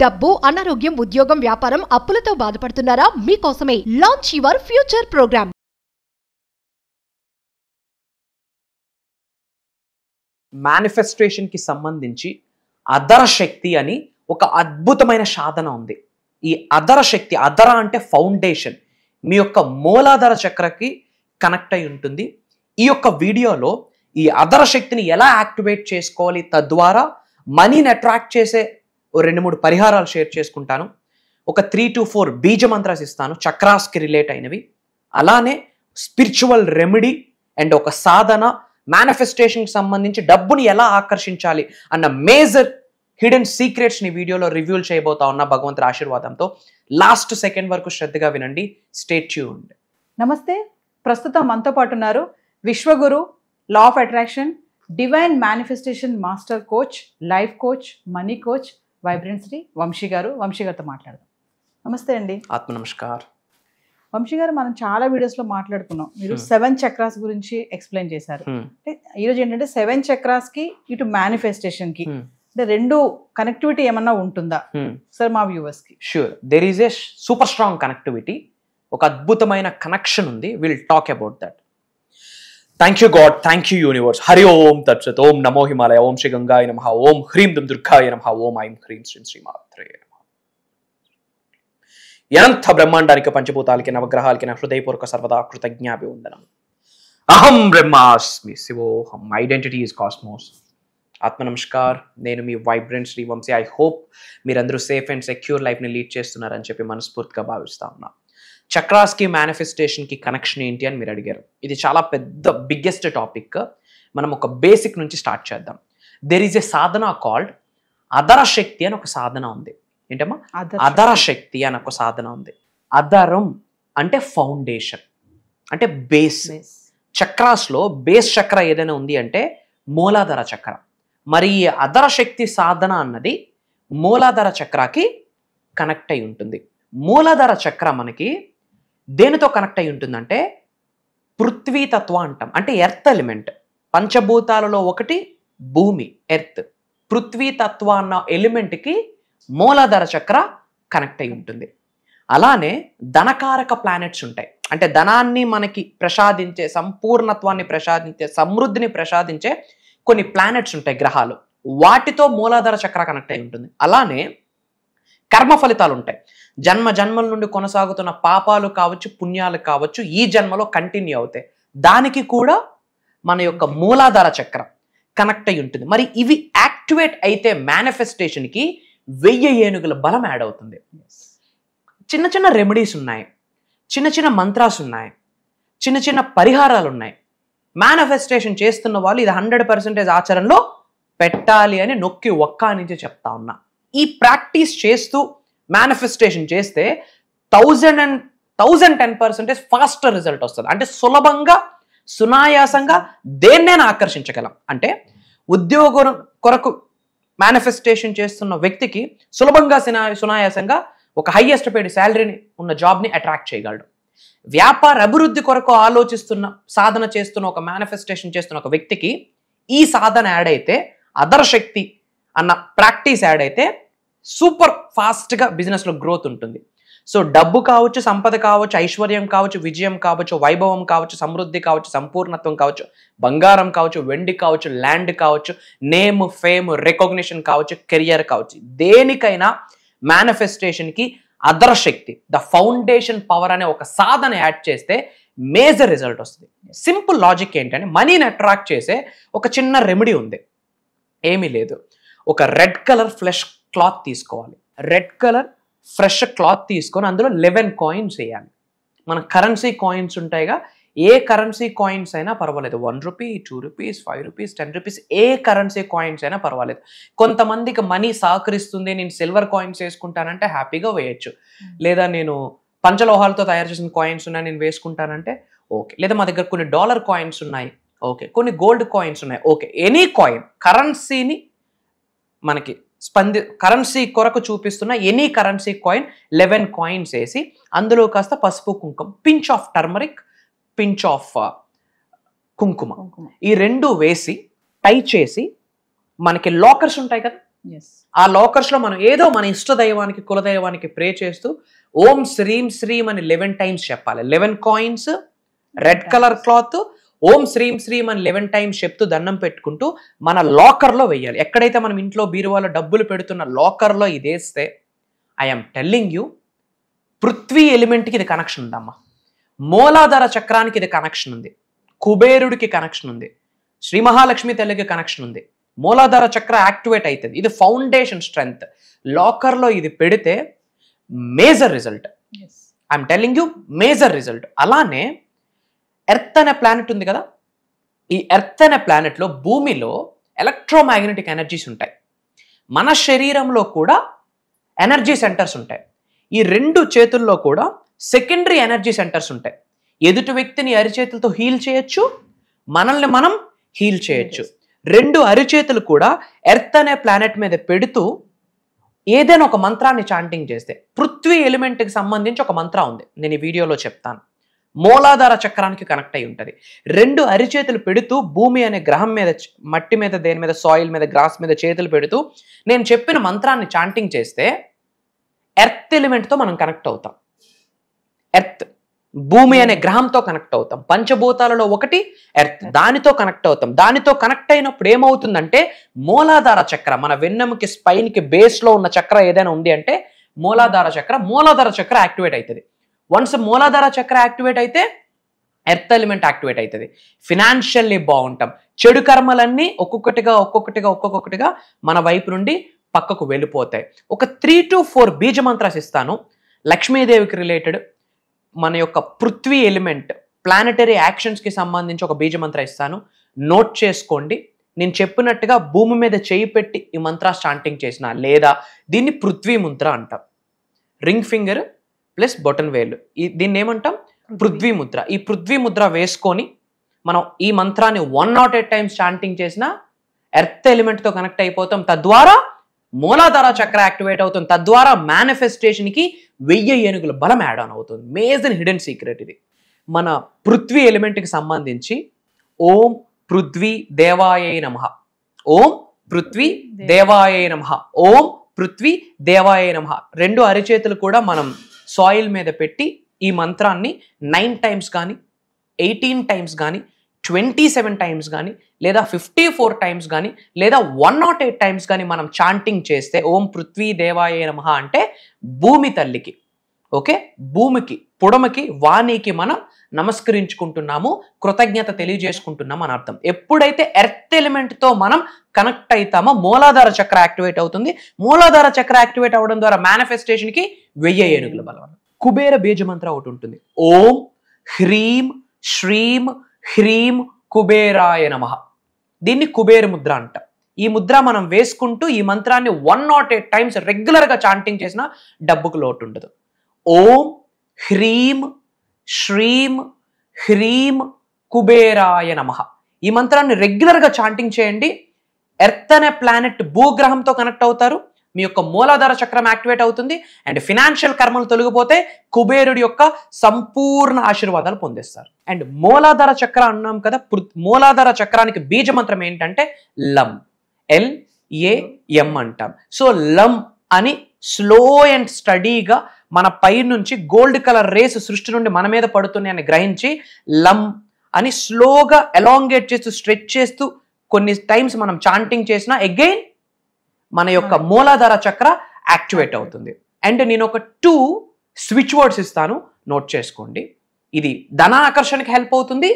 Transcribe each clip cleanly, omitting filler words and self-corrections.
డబ్బు, అనారోగ్యం, ఉద్యోగం, వ్యాపారం, అప్పులతో బాధపడుతున్నారా? మీకోసమే launch your future programme. Manifestation కి సంబంధించి అదర శక్తి అని ఒక అద్భుతమైన సాధన ఉంది. ఈ అదర శక్తి, అదర అంటే ఫౌండేషన్, మీ యొక్క మూలాధార చక్రకి కనెక్ట్ అయి ఉంటుంది. ఈ యొక్క వీడియోలో ఈ అదర శక్తిని ఎలా యాక్టివేట్ చేసుకోవాలి, తద్వారా మనీని అట్రాక్ట్ చేసే 2-3 పరిహారాలు షేర్ చేసుకుంటాను. ఒక 3 to 4 బీజ మంత్రాలు ఇస్తాను, చక్రాస్కి రిలేట్ అయినవి. అలానే స్పిరిచువల్ రెమెడీ అండ్ ఒక సాధన, మేనిఫెస్టేషన్కి సంబంధించి డబ్బుని ఎలా ఆకర్షించాలి అన్న మేజర్ హిడెన్ సీక్రెట్స్ని వీడియోలో రివ్యూల్ చేయబోతా ఉన్న భగవంతుడి ఆశీర్వాదంతో. లాస్ట్ సెకండ్ వరకు శ్రద్ధగా వినండి. Stay tuned. నమస్తే. ప్రస్తుతం మనతో పాటు ఉన్నారు Vishwaguru, law of attraction, divine manifestation master coach, life coach, money coach, vibrant Shri Vamshi గారు. వంశీ గారితో మాట్లాడదాం. నమస్తే అండి. ఆత్మ నమస్కార్. వంశీ గారు, మనం చాలా వీడియోస్లో మాట్లాడుకున్నాం. మీరు 7 చక్రాస్ గురించి ఎక్స్ప్లెయిన్ చేశారు. అంటే ఈరోజు ఏంటంటే 7 చక్రాస్కి ఇటు మేనిఫెస్టేషన్కి అంటే 2 కనెక్టివిటీ ఏమన్నా ఉంటుందా సార్ మా వ్యూవర్స్కి? Sure, there is a super strong connectivity. ఒక అద్భుతమైన కనెక్షన్ ఉంది. Will talk about that. Thank you God, thank you universe. Hari ఓం తత్సత్. ఓం నమో హిమాలయ. ఓం శ్రీ గంగాయ నమః. ఓం హ్రీం దుం దుర్గాయ నమః. ఓం ఐం హ్రీం శ్రీం శ్రీమాత్రే నమః. అనంత బ్రహ్మాండానికి, పంచభూతాలకి, నవగ్రహాలకి నా హృదయపూర్వక సర్వదా కృతజ్ఞాభివందనం. అహం బ్రహ్మాస్మి శివోహం. Identity is cosmos. ఆత్మ నమస్కార్. నేను మీ vibrant Shri Vamshi. I hope మీరందరూ సేఫ్ అండ్ సెక్యూర్ లైఫ్ని లీడ్ చేస్తున్నారని చెప్పి మనస్ఫూర్తిగా భావిస్తా ఉన్నా. చక్రాస్కి, మేనిఫెస్టేషన్కి కనెక్షన్ ఏంటి అని మీరు అడిగారు. ఇది చాలా పెద్ద బిగ్గెస్ట్ టాపిక్. మనం ఒక బేసిక్ నుంచి స్టార్ట్ చేద్దాం. దెర్ ఈజ్ ఎ సాధన కాల్డ్ అదర శక్తి అని ఒక సాధన ఉంది. ఏంటమ్మా? అదర శక్తి అని ఒక సాధన ఉంది. అదరం అంటే ఫౌండేషన్, అంటే బేస్. చక్రాస్లో బేస్ చక్ర ఏదైనా ఉంది అంటే మూలాధార చక్ర. మరి ఈ అదర శక్తి సాధన అన్నది మూలాధార చక్రాకి కనెక్ట్ అయి ఉంటుంది. మూలాధార చక్ర మనకి దేనితో కనెక్ట్ అయి ఉంటుందంటే పృథ్వీ తత్వ అంటాం. అంటే ఎర్త్ ఎలిమెంట్. పంచభూతాలలో ఒకటి భూమి, ఎర్త్. పృథ్వీ తత్వ అన్న ఎలిమెంట్కి మూలాధార చక్ర కనెక్ట్ అయి ఉంటుంది. అలానే ధనకారక ప్లానెట్స్ ఉంటాయి. అంటే ధనాన్ని మనకి ప్రసాదించే, సంపూర్ణత్వాన్ని ప్రసాదించే, సమృద్ధిని ప్రసాదించే కొన్ని ప్లానెట్స్ ఉంటాయి, గ్రహాలు. వాటితో మూలాధార చక్ర కనెక్ట్ అయి ఉంటుంది. అలానే కర్మ ఫలితాలు ఉంటాయి. జన్మ జన్మల నుండి కొనసాగుతున్న పాపాలు కావచ్చు, పుణ్యాలు కావచ్చు, ఈ జన్మలో కంటిన్యూ అవుతాయి. దానికి కూడా మన యొక్క మూలాధార చక్ర కనెక్ట్ అయి ఉంటుంది. మరి ఇవి యాక్టివేట్ అయితే మేనిఫెస్టేషన్కి 1000 ఏనుగుల బలం యాడ్ అవుతుంది. చిన్న చిన్న రెమెడీస్ ఉన్నాయి, చిన్న చిన్న మంత్రాస్ ఉన్నాయి, చిన్న చిన్న పరిహారాలు ఉన్నాయి. మేనిఫెస్టేషన్ చేస్తున్న వాళ్ళు ఇది 100% ఆచరణలో పెట్టాలి అని నొక్కి ఒక్క నుంచి చెప్తా ఉన్నా. ఈ ప్రాక్టీస్ చేస్తూ మేనిఫెస్టేషన్ చేస్తే 1010% ఫాస్టర్ రిజల్ట్ వస్తుంది. అంటే సులభంగా, సునాయాసంగా దేన్నైనా ఆకర్షించగలం. అంటే ఉద్యోగం కొరకు మేనిఫెస్టేషన్ చేస్తున్న వ్యక్తికి సులభంగా, సునాయాసంగా ఒక హైయెస్ట్ పేడ్ శాలరీని ఉన్న జాబ్ని అట్రాక్ట్ చేయగలడు. వ్యాపార అభివృద్ధి కొరకు ఆలోచిస్తున్న, సాధన చేస్తున్న, ఒక మేనిఫెస్టేషన్ చేస్తున్న ఒక వ్యక్తికి ఈ సాధన యాడ్ అయితే, అదర శక్తి అన్న ప్రాక్టీస్ యాడ్ అయితే సూపర్ ఫాస్ట్గా బిజినెస్లో గ్రోత్ ఉంటుంది. సో డబ్బు కావచ్చు, సంపద కావచ్చు, ఐశ్వర్యం కావచ్చు, విజయం కావచ్చు, వైభవం కావచ్చు, సమృద్ధి కావచ్చు, సంపూర్ణత్వం కావచ్చు, బంగారం కావచ్చు, వెండి కావచ్చు, ల్యాండ్ కావచ్చు, నేమ్, ఫేమ్, రికగ్నిషన్ కావచ్చు, కెరియర్ కావచ్చు, దేనికైనా మేనిఫెస్టేషన్కి అదర శక్తి, ద ఫౌండేషన్ పవర్ అనే ఒక సాధన యాడ్ చేస్తే మేజర్ రిజల్ట్ వస్తుంది. సింపుల్ లాజిక్ ఏంటంటే మనీని అట్రాక్ట్ చేసే ఒక చిన్న రెమెడీ ఉంది. ఏమీ లేదు, ఒక రెడ్ కలర్ ఫ్రెష్ క్లాత్ తీసుకోవాలి. రెడ్ కలర్ ఫ్రెష్ క్లాత్ తీసుకొని అందులో 11 కాయిన్స్ వేయాలి. మన కరెన్సీ కాయిన్స్ ఉంటాయిగా, ఏ కరెన్సీ కాయిన్స్ అయినా పర్వాలేదు. 1 రూపీ, 2 రూపీస్, 5 రూపీస్, 10 రూపీస్, ఏ కరెన్సీ కాయిన్స్ అయినా పర్వాలేదు. కొంతమందికి మనీ సహకరిస్తుంది, నేను సిల్వర్ కాయిన్స్ వేసుకుంటానంటే హ్యాపీగా వేయచ్చు. లేదా నేను పంచలోహాలతో తయారు చేసిన కాయిన్స్ ఉన్నాయి, నేను వేసుకుంటానంటే ఓకే. లేదా మా దగ్గర కొన్ని డాలర్ కాయిన్స్ ఉన్నాయి, ఓకే. కొన్ని గోల్డ్ కాయిన్స్ ఉన్నాయి, ఓకే. ఎనీ కాయిన్, కరెన్సీని మనకి కరెన్సీ కొరకు చూపిస్తున్న ఎనీ కరెన్సీ కాయిన్ 11 కాయిన్స్ వేసి అందులో కాస్త పసుపు, కుంకుమ, pinch of turmeric, pinch of కుంకుమ, ఈ 2 వేసి టై చేసి మనకి లాకర్స్ ఉంటాయి కదా, ఆ లాకర్స్ లో మనం ఏదో మన ఇష్ట దైవానికి కులదైవానికి ప్రే చేస్తూ ఓం శ్రీం శ్రీం అని 11 టైమ్స్ చెప్పాలి. 11 కాయిన్స్, రెడ్ కలర్ క్లాత్, ఓం శ్రీం శ్రీం అని 11 టైమ్స్ చెప్తూ దండం పెట్టుకుంటూ మన లాకర్లో వెయ్యాలి. ఎక్కడైతే మనం ఇంట్లో బీరువాలో డబ్బులు పెడుతున్న లాకర్లో ఇది వేస్తే ఐఎమ్ టెల్లింగ్ యూ, పృథ్వీ ఎలిమెంట్కి ఇది కనెక్షన్ ఉందమ్మా, మూలాధార చక్రానికి ఇది కనెక్షన్ ఉంది, కుబేరుడికి కనెక్షన్ ఉంది, శ్రీ మహాలక్ష్మి తల్లికి కనెక్షన్ ఉంది. మూలాధార చక్ర యాక్టివేట్ అవుతుంది. ఇది ఫౌండేషన్ స్ట్రెంగ్త్. లాకర్లో ఇది పెడితే major result. I'm telling you, major result. అలానే ఎర్త్ అనే ప్లానెట్ ఉంది కదా, ఈ ఎర్త్ అనే ప్లానెట్లో భూమిలో ఎలక్ట్రోమాగ్నెటిక్ ఎనర్జీస్ ఉంటాయి. మన శరీరంలో కూడా ఎనర్జీ సెంటర్స్ ఉంటాయి. ఈ 2 చేతుల్లో కూడా సెకండరీ ఎనర్జీ సెంటర్స్ ఉంటాయి. ఎదుటి వ్యక్తిని అరిచేతులతో హీల్ చేయొచ్చు, మనల్ని మనం హీల్ చేయొచ్చు. 2 అరిచేతులు కూడా ఎర్త్ అనే ప్లానెట్ మీద పెడుతూ ఏదైనా ఒక మంత్రాన్ని చాంటింగ్ చేస్తే, పృథ్వీ ఎలిమెంట్కి సంబంధించి ఒక మంత్రం ఉంది, నేను ఈ వీడియోలో చెప్తాను. మూలాధార చక్రానికి కనెక్ట్ అయి ఉంటుంది. 2 అరిచేతులు పెడుతూ భూమి అనే గ్రహం మీద, మట్టి మీద, దేని మీద, సాయిల్ మీద, గ్రాస్ మీద చేతులు పెడుతూ నేను చెప్పిన మంత్రాన్ని చాంటింగ్ చేస్తే ఎర్త్ ఎలిమెంట్తో మనం కనెక్ట్ అవుతాం. ఎర్త్, భూమి అనే గ్రహంతో కనెక్ట్ అవుతాం. పంచభూతాలలో ఒకటి ఎర్త్, దానితో కనెక్ట్ అవుతాం. దానితో కనెక్ట్ అయినప్పుడు ఏమవుతుందంటే మూలాధార చక్ర, మన వెన్నెముకి స్పైన్కి బేస్లో ఉన్న చక్ర ఏదైనా ఉంది అంటే మూలాధార చక్ర యాక్టివేట్ అవుతుంది. వన్స్ మూలాధార చక్ర యాక్టివేట్ అయితే ఎర్త్ ఎలిమెంట్ యాక్టివేట్ అవుతుంది. ఫినాన్షియల్లీ బాగుంటాం. చెడు కర్మలన్నీ ఒక్కొక్కటిగా మన వైపు నుండి పక్కకు వెళ్ళిపోతాయి. ఒక 3 to 4 బీజ మంత్రాలు ఇస్తాను. లక్ష్మీదేవికి రిలేటెడ్, మన యొక్క పృథ్వీ ఎలిమెంట్ ప్లానెటరీ యాక్షన్స్కి సంబంధించి ఒక బీజ మంత్రం ఇస్తాను, నోట్ చేసుకోండి. నేను చెప్పినట్టుగా భూమి మీద చేయి పెట్టి ఈ మంత్ర చాంటింగ్ చేసిన, లేదా దీన్ని పృథ్వీ ముద్ర అంటాం. రింగ్ ఫింగర్ ప్లస్ బొటన్ వేలు, దీన్ని ఏమంటాం? పృథ్వీ ముద్ర. ఈ పృథ్వీ ముద్ర వేసుకొని మనం ఈ మంత్రాన్ని 108 టైమ్స్ చాంటింగ్ చేసిన ఎర్త్ ఎలిమెంట్తో కనెక్ట్ అయిపోతాం. తద్వారా మూలాధార చక్ర యాక్టివేట్ అవుతుంది. తద్వారా మేనిఫెస్టేషన్కి 1000 ఏనుగుల బలం యాడ్ ఆన్ అవుతుంది. మేజర్ హిడెన్ సీక్రెట్ ఇది. మన పృథ్వీ ఎలిమెంట్కి సంబంధించి ఓం పృథ్వీ దేవాయ నమః, ఓం పృథ్వీ దేవాయ నమః, ఓం పృథ్వీ దేవాయ నమః. 2 అరిచేతులు కూడా మనం సాయిల్ మీద పెట్టి ఈ మంత్రాన్ని 9 టైమ్స్ కానీ, 18 టైమ్స్ కానీ, 27 టైమ్స్ కానీ, లేదా 54 టైమ్స్ కానీ, లేదా 108 టైమ్స్ కానీ మనం చాంటింగ్ చేస్తే ఓం పృథ్వీ దేవాయ నమః అంటే భూమి తల్లికి, ఓకే, భూమికి, పుడమకి, వాణికి మనం నమస్కరించుకుంటున్నాము, కృతజ్ఞత తెలియజేసుకుంటున్నాం అని అర్థం. ఎప్పుడైతే ఎర్త్ ఎలిమెంట్తో మనం కనెక్ట్ అవుతామో మూలాధార చక్ర యాక్టివేట్ అవుతుంది. మూలాధార చక్ర యాక్టివేట్ అవ్వడం ద్వారా మేనిఫెస్టేషన్కి 1000 ఏనుగుల బలం. కుబేర బీజ మంత్రం ఒకటి ఉంటుంది. ఓం హ్రీం శ్రీం హ్రీం కుబేరాయ నమః. దీన్ని కుబేర ముద్ర అంట. ఈ ముద్ర మనం వేసుకుంటూ ఈ మంత్రాన్ని 108 టైమ్స్ రెగ్యులర్గా చాంటింగ్ చేసిన డబ్బుకు లోటు ఉండదు. ఓం హ్రీం శ్రీం హ్రీం కుబేరాయ నమః. ఈ మంత్రాన్ని రెగ్యులర్గా చాంటింగ్ చేయండి. ఎర్త్ అనే ప్లానెట్ భూగ్రహంతో కనెక్ట్ అవుతారు, మీ యొక్క మూలాధార చక్రం యాక్టివేట్ అవుతుంది, అండ్ ఫినాన్షియల్ కర్మలు తొలగిపోతే కుబేరుడి యొక్క సంపూర్ణ ఆశీర్వాదాలు పొందేస్తారు. అండ్ మూలాధార చక్ర అన్నాం కదా, మూలాధార చక్రానికి బీజ మంత్రం ఏంటంటే లం, LAM అంటాం. సో లం అని స్లో అండ్ స్టడీగా మన పై నుంచి గోల్డ్ కలర్ రేస్ సృష్టి నుండి మన మీద పడుతున్నాయని గ్రహించి లం అని స్లోగా ఎలాంగేట్ చేస్తూ స్ట్రెచ్ చేస్తూ కొన్ని టైమ్స్ మనం చాంటింగ్ చేసినా అగైన్ మన యొక్క మూలాధార చక్ర యాక్టివేట్ అవుతుంది. అండ్ నేను ఒక 2 స్విచ్ వర్డ్స్ ఇస్తాను, నోట్ చేసుకోండి. ఇది ధన ఆకర్షణకి హెల్ప్ అవుతుంది,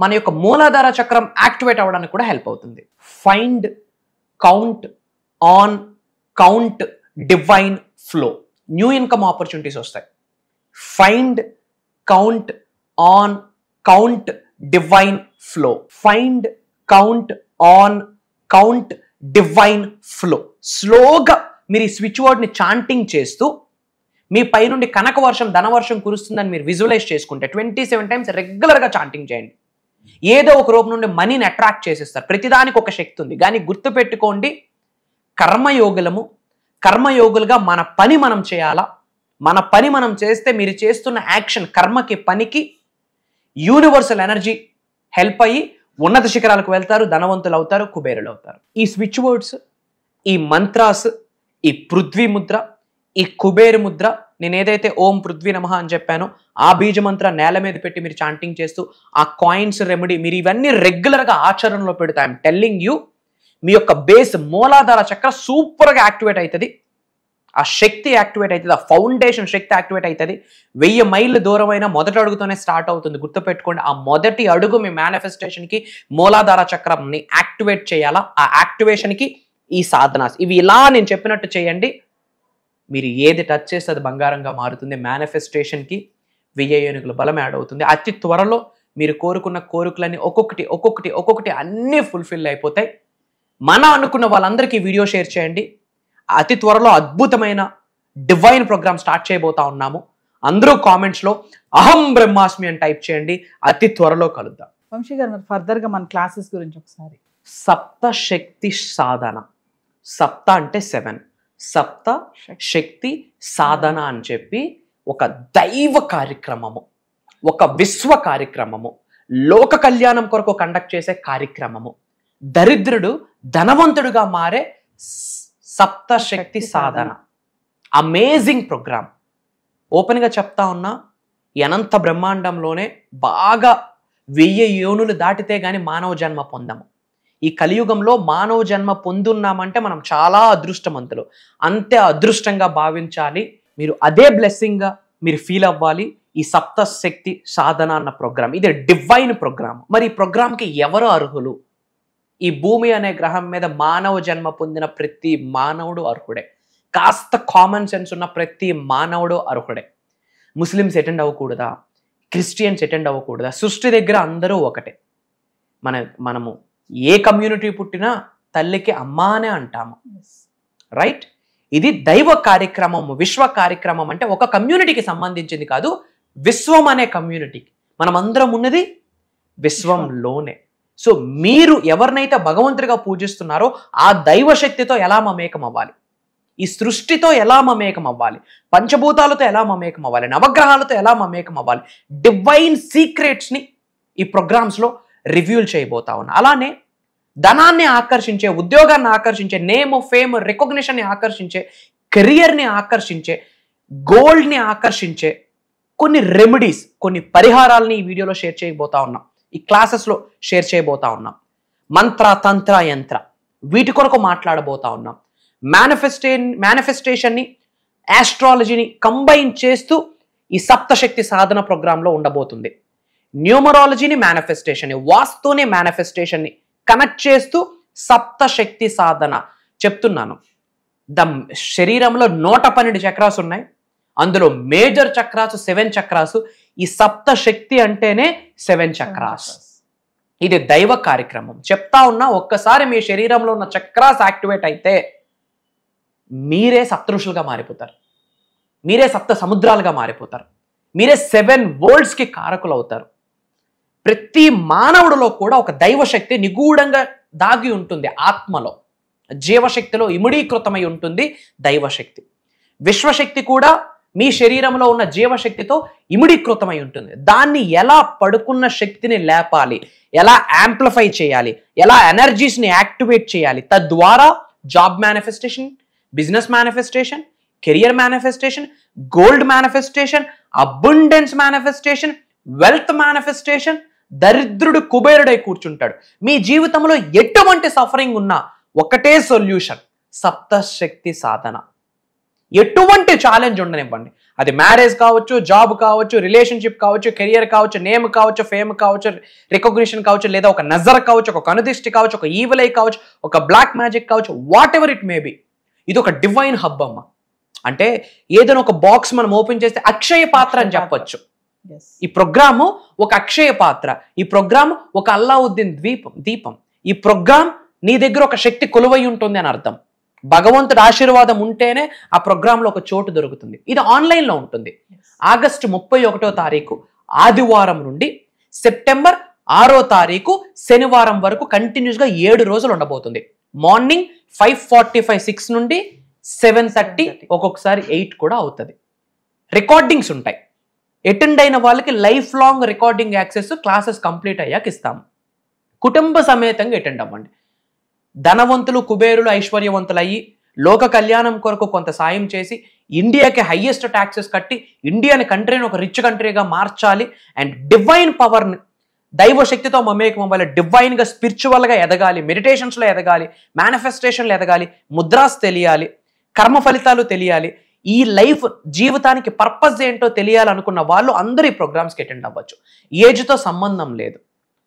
మన యొక్క మూలాధార చక్రం యాక్టివేట్ అవ్వడానికి కూడా హెల్ప్ అవుతుంది. Find, count, on, count, divine flow. New income opportunities వస్తాయి. Find, count, on, count, divine flow. Find, count, on, count, divine flow. స్లోగా మీరు ఈ స్విచ్ వర్డ్ని చాంటింగ్ చేస్తూ మీ పై నుండి కనక వర్షం, ధనవర్షం కురుస్తుందని మీరు విజువలైజ్ చేసుకుంటే 27 టైమ్స్ రెగ్యులర్గా చాంటింగ్ చేయండి. ఏదో ఒక రూపం నుండి మనీని అట్రాక్ట్ చేసేస్తారు. ప్రతిదానికి ఒక శక్తి ఉంది. కానీ గుర్తుపెట్టుకోండి, కర్మయోగులము, కర్మయోగులుగా మన పని మనం చేయాలా. మన పని మనం చేస్తే మీరు చేస్తున్న యాక్షన్ కర్మకి, పనికి యూనివర్సల్ ఎనర్జీ హెల్ప్ అయ్యి ఉన్నత శిఖరాలకు వెళ్తారు, ధనవంతులు అవుతారు, కుబేరులు అవుతారు. ఈ స్విచ్ వర్డ్స్ ఈ మంత్రాస్, ఈ పృథ్వీ ముద్ర, ఈ కుబేర ముద్ర, నేను ఏదైతే ఓం పృథ్వీ నమః అని చెప్పానో ఆ బీజ మంత్ర నేల మీద పెట్టి మీరు చాంటింగ్ చేస్తూ ఆ కాయిన్స్ రెమెడీ మీరు ఇవన్నీ రెగ్యులర్గా ఆచరణలో పెడితే ఐఎమ్ టెల్లింగ్ యూ మీ యొక్క బేస్ మూలాధార చక్ర సూపర్గా యాక్టివేట్ అవుతుంది. ఆ శక్తి యాక్టివేట్ అవుతుంది, ఆ ఫౌండేషన్ శక్తి యాక్టివేట్ అవుతుంది. 1000 మైళ్ళ దూరమైన మొదటి అడుగుతోనే స్టార్ట్ అవుతుంది. గుర్తుపెట్టుకోండి, ఆ మొదటి అడుగు మీ మేనిఫెస్టేషన్కి మూలాధార చక్రంని యాక్టివేట్ చేయాలా. ఆ యాక్టివేషన్కి ఈ సాధనాస్ ఇవి ఇలా నేను చెప్పినట్టు చేయండి. మీరు ఏది టచ్ చేస్తే అది బంగారంగా మారుతుంది. మేనిఫెస్టేషన్కి 1000 ఏనుగుల బలం యాడ్ అవుతుంది. అతి త్వరలో మీరు కోరుకున్న కోరికలన్నీ ఒక్కొక్కటి అన్నీ ఫుల్ఫిల్ అయిపోతాయి. మన అనుకున్న వాళ్ళందరికీ వీడియో షేర్ చేయండి. అతి త్వరలో అద్భుతమైన డివైన్ ప్రోగ్రామ్ స్టార్ట్ చేయబోతా ఉన్నాము. అందరూ కామెంట్స్లో అహం బ్రహ్మాస్మి అని టైప్ చేయండి. అతి త్వరలో కలుద్దాం. వంశీ గారు మరి ఫర్దర్గా మన క్లాసెస్ గురించి ఒకసారి. సప్త శక్తి సాధన. సప్త అంటే 7, సప్త శక్తి సాధన అని చెప్పి ఒక దైవ కార్యక్రమము, ఒక విశ్వ కార్యక్రమము, లోక కళ్యాణం కొరకు కండక్ట్ చేసే కార్యక్రమము, దరిద్రుడు ధనవంతుడుగా మారే సప్త శక్తి సాధన. Amazing programme. ఓపెన్గా చెప్తా ఉన్నా, ఈ అనంత బ్రహ్మాండంలోనే బాగా 1000 యోనులు దాటితే గాని మానవ జన్మ పొందము. ఈ కలియుగంలో మానవ జన్మ పొందున్నామంటే మనం చాలా అదృష్టవంతులు. అంతే అదృష్టంగా భావించాలి. మీరు అదే బ్లెస్సింగ్గా మీరు ఫీల్ అవ్వాలి. ఈ సప్త శక్తి సాధన అన్న ప్రోగ్రామ్ ఇది డివైన్ ప్రోగ్రామ్. మరి ఈ ప్రోగ్రామ్కి ఎవరు అర్హులు? ఈ భూమి అనే గ్రహం మీద మానవ జన్మ పొందిన ప్రతి మానవుడు అర్హుడే. కాస్త కామన్ సెన్స్ ఉన్న ప్రతి మానవుడు అర్హుడే. ముస్లిమ్స్ అటెండ్ అవ్వకూడదా? క్రిస్టియన్స్ అటెండ్ అవ్వకూడదా? సృష్టి దగ్గర అందరూ ఒకటే. మనము ఏ కమ్యూనిటీ పుట్టినా తల్లికి అమ్మ అనే అంటాము, రైట్? ఇది దైవ కార్యక్రమము, విశ్వ కార్యక్రమం. అంటే ఒక కమ్యూనిటీకి సంబంధించింది కాదు, విశ్వం అనే కమ్యూనిటీకి. మనం అందరం ఉన్నది విశ్వంలోనే. సో మీరు ఎవరినైతే భగవంతుడిగా పూజిస్తున్నారో ఆ దైవ శక్తితో ఎలా మమేకం అవ్వాలి, ఈ సృష్టితో ఎలా మమేకం అవ్వాలి, పంచభూతాలతో ఎలా మమేకం అవ్వాలి, నవగ్రహాలతో ఎలా మమేకం అవ్వాలి, డివైన్ సీక్రెట్స్ని ఈ ప్రోగ్రామ్స్లో రివ్యూల్ చేయబోతా ఉన్నా. అలానే ధనాన్ని ఆకర్షించే, ఉద్యోగాన్ని ఆకర్షించే, నేమ్, ఫేమ్, రికగ్నిషన్ని ఆకర్షించే, కెరియర్ని ఆకర్షించే, గోల్డ్ని ఆకర్షించే కొన్ని రెమెడీస్, కొన్ని పరిహారాలని ఈ వీడియోలో షేర్ చేయబోతా ఉన్నాం. ఈ క్లాసెస్లో షేర్ చేయబోతా ఉన్నాం. మంత్ర, తంత్ర, యంత్ర వీటి కొరకు మాట్లాడబోతా ఉన్నాం. మేనిఫెస్టేషన్ని, ఆస్ట్రాలజీని కంబైన్ చేస్తూ ఈ సప్తశక్తి సాధన ప్రోగ్రాంలో ఉండబోతుంది. న్యూమరాలజీని, మేనిఫెస్టేషన్ని, వాస్తుని, మేనిఫెస్టేషన్ని కనెక్ట్ చేస్తూ సప్తశక్తి సాధన చెప్తున్నాను. శరీరంలో 112 చక్రాస్ ఉన్నాయి. అందులో మేజర్ చక్రాసు 7 చక్రాసు. ఈ సప్తశక్తి అంటేనే 7 చక్రాస్. ఇది దైవ కార్యక్రమం. చెప్తా ఉన్నా, ఒక్కసారి మీ శరీరంలో ఉన్న చక్రాస్ యాక్టివేట్ అయితే మీరే సప్త ఋషులుగా మారిపోతారు, మీరే సప్త సముద్రాలుగా మారిపోతారు, మీరే 7 వరల్డ్స్కి కారకులు అవుతారు. ప్రతి మానవుడిలో కూడా ఒక దైవశక్తి నిగూఢంగా దాగి ఉంటుంది. ఆత్మలో, జీవశక్తిలో ఇముడీకృతమై ఉంటుంది దైవశక్తి. విశ్వశక్తి కూడా మీ శరీరంలో ఉన్న జీవశక్తితో ఇముడీకృతమై ఉంటుంది. దాన్ని ఎలా పడుకున్న శక్తిని లేపాలి, ఎలా యాంప్లిఫై చేయాలి, ఎలా ఎనర్జీస్ని యాక్టివేట్ చేయాలి, తద్వారా job manifestation, business manifestation, career manifestation, gold manifestation, abundance manifestation, wealth manifestation. దరిద్రుడు కుబేరుడై కూర్చుంటాడు. మీ జీవితంలో ఎటువంటి సఫరింగ్ ఉన్నా ఒకటే సొల్యూషన్, సప్తశక్తి సాధన. ఎటువంటి ఛాలెంజ్ ఉండనివ్వండి, అది మ్యారేజ్ కావచ్చు, జాబ్ కావచ్చు, రిలేషన్షిప్ కావచ్చు, కెరియర్ కావచ్చు, నేమ్ కావచ్చు, ఫేమ్ కావచ్చు, రికగ్నిషన్ కావచ్చు, లేదా ఒక నజర్ కావచ్చు, ఒక కనుదిష్టి కావచ్చు, ఒక ఈవిల్ ఐ కావచ్చు, ఒక బ్లాక్ మ్యాజిక్ కావచ్చు, what ever it may be. ఇది ఒక డివైన్ హబ్ అమ్మ. అంటే ఏదైనా ఒక బాక్స్ మనం ఓపెన్ చేస్తే అక్షయ పాత్ర అని చెప్పొచ్చు. ఈ ప్రోగ్రాము ఒక అక్షయ పాత్ర. ఈ ప్రోగ్రామ్ ఒక అల్లావుద్దీన్ దీపం. ఈ ప్రోగ్రామ్ నీ దగ్గర ఒక శక్తి కొలువై ఉంటుంది అని అర్థం. భగవంతుడి ఆశీర్వాదం ఉంటేనే ఆ ప్రోగ్రాంలో ఒక చోటు దొరుకుతుంది. ఇది ఆన్లైన్లో ఉంటుంది. ఆగస్టు 31వ తారీఖు ఆదివారం నుండి సెప్టెంబర్ 6వ తారీఖు శనివారం వరకు కంటిన్యూస్గా 7 రోజులు ఉండబోతుంది. మార్నింగ్ 5:45, 6 నుండి 7:30, ఒక్కొక్కసారి 8 కూడా అవుతుంది. రికార్డింగ్స్ ఉంటాయి. అటెండ్ అయిన వాళ్ళకి life long recording access classes complete అయ్యాక ఇస్తాము. కుటుంబ సమేతంగా అటెండ్ అవ్వండి. ధనవంతులు, కుబేరులు, ఐశ్వర్యవంతులయ్యి లోక కళ్యాణం కొరకు కొంత సాయం చేసి ఇండియాకి హైయెస్ట్ ట్యాక్సెస్ కట్టి ఇండియాని కంట్రీని ఒక రిచ్ కంట్రీగా మార్చాలి అండ్ డివైన్ పవర్ని దైవ శక్తితో మమేకం అవ్వాలి, డివైన్గా స్పిరిచువల్గా ఎదగాలి, మెడిటేషన్స్లో ఎదగాలి, మేనిఫెస్టేషన్లో ఎదగాలి, ముద్రాస్ తెలియాలి, కర్మ ఫలితాలు తెలియాలి, ఈ లైఫ్ జీవితానికి పర్పస్ ఏంటో తెలియాలనుకున్న వాళ్ళు అందరూ ఈ ప్రోగ్రామ్స్కి అటెండ్ అవ్వచ్చు. ఏజ్తో సంబంధం లేదు.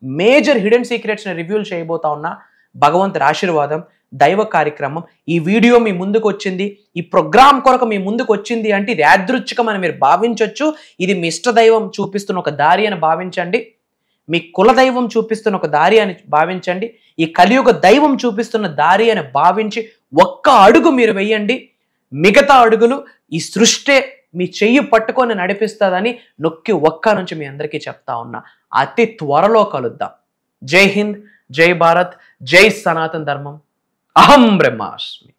మేజర్ హిడెన్ సీక్రెట్స్ని రివ్యూలు చేయబోతా ఉన్నా. భగవంతుడి ఆశీర్వాదం, దైవ కార్యక్రమం. ఈ వీడియో మీ ముందుకు వచ్చింది, ఈ ప్రోగ్రామ్ కొరకు మీ ముందుకు వచ్చింది అంటే ఇది యాదృచ్ఛికమని మీరు భావించవచ్చు. ఇది మీ ఇష్టదైవం చూపిస్తున్న ఒక దారి అని భావించండి, మీ కులదైవం చూపిస్తున్న ఒక దారి అని భావించండి, ఈ కలియుగ దైవం చూపిస్తున్న దారి అని భావించి ఒక్క అడుగు మీరు వెయ్యండి. మిగతా అడుగులు ఈ సృష్టి మీ చెయ్యి పట్టుకొని నడిపిస్తుందని నొక్కి ఒక్క నుంచి మీ అందరికీ చెప్తా ఉన్నా. అతి త్వరలో కలుద్దాం. జై హింద్, జై భారత్, జై సనాతన ధర్మం. అహం బ్రహ్మాస్మి.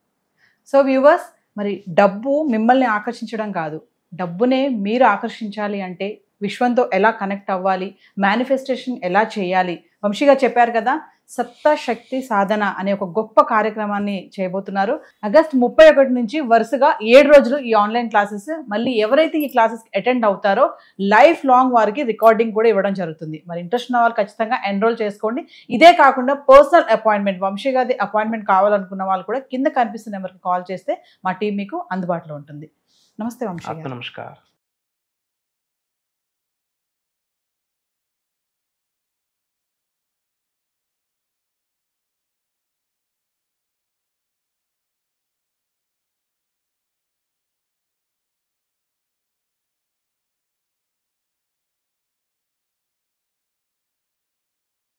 సో వ్యూవర్స్, మరి డబ్బు మిమ్మల్ని ఆకర్షించడం కాదు, డబ్బునే మీరు ఆకర్షించాలి అంటే విశ్వంతో ఎలా కనెక్ట్ అవ్వాలి, మేనిఫెస్టేషన్ ఎలా చేయాలి, వంశీగా చెప్పారు కదా. సప్త శక్తి సాధన అనే ఒక గొప్ప కార్యక్రమాన్ని చేయబోతున్నారు. ఆగస్ట్ 31 నుంచి వరుసగా 7 రోజులు ఈ ఆన్లైన్ క్లాసెస్. మళ్ళీ ఎవరైతే ఈ క్లాసెస్ అటెండ్ అవుతారో లైఫ్ లాంగ్ వారికి రికార్డింగ్ కూడా ఇవ్వడం జరుగుతుంది. మరి ఇంట్రెస్ట్ ఉన్న వాళ్ళు ఖచ్చితంగా ఎన్రోల్ చేసుకోండి. ఇదే కాకుండా పర్సనల్ అపాయింట్మెంట్, వంశీ గారి అపాయింట్మెంట్ కావాలనుకున్న వాళ్ళు కూడా కింద కనిపిస్తున్న నెంబర్కి కాల్ చేస్తే మా టీం మీకు అందుబాటులో ఉంటుంది. నమస్తే వంశీ గారు. నమస్కారం.